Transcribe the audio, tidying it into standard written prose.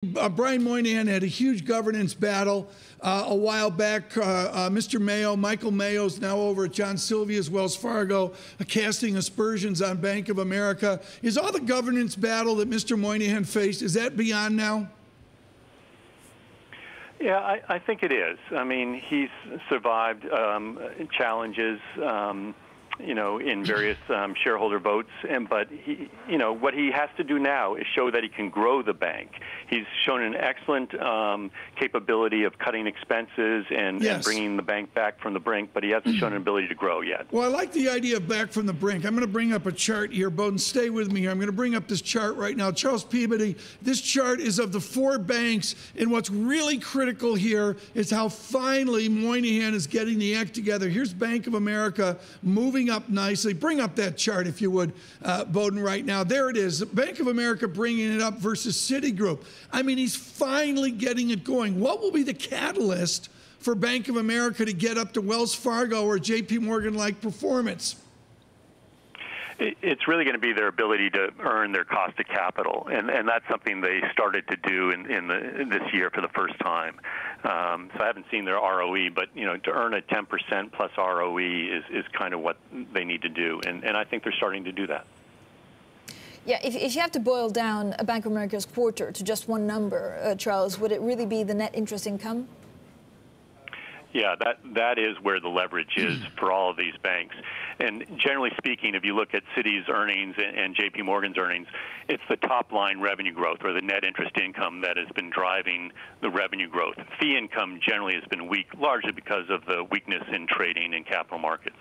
Brian Moynihan had a huge governance battle a while back. Mr. Mayo, Michael Mayo's now over at John Sylvia's Wells Fargo, casting aspersions on Bank of America. Is all the governance battle that Mr. Moynihan faced, is that beyond now? Yeah, I think it is. I mean, he's survived challenges, in various shareholder votes, but he, what he has to do now is show that he can grow the bank. He's shown an excellent capability of cutting expenses and bringing the bank back from the brink, but he hasn't shown an ability to grow yet. Well, I like the idea of back from the brink. I'm going to bring up a chart here, Bowden. Stay with me here. I'm going to bring up this chart right now. Charles Peabody, this chart is of the four banks, and what's really critical here is how finally Moynihan is getting the act together. Here's Bank of America moving up nicely. Bring up that chart, if you would, Bowden, right now. There it is. Bank of America bringing it up versus Citigroup. I mean, he's finally getting it going. What will be the catalyst for Bank of America to get up to Wells Fargo or JP Morgan-like performance? It's really going to be their ability to earn their cost of capital, and that's something they started to do in this year for the first time. So I haven't seen their ROE, but to earn a 10% plus ROE is kind of what they need to do, and I think they're starting to do that. Yeah, if you have to boil down a Bank of America's quarter to just one number, Charles, would it really be the net interest income? Yeah, that is where the leverage is for all of these banks. And generally speaking, if you look at Citi's earnings and JP Morgan's earnings, it's the top line revenue growth or the net interest income that has been driving the revenue growth. Fee income generally has been weak, largely because of the weakness in trading and capital markets.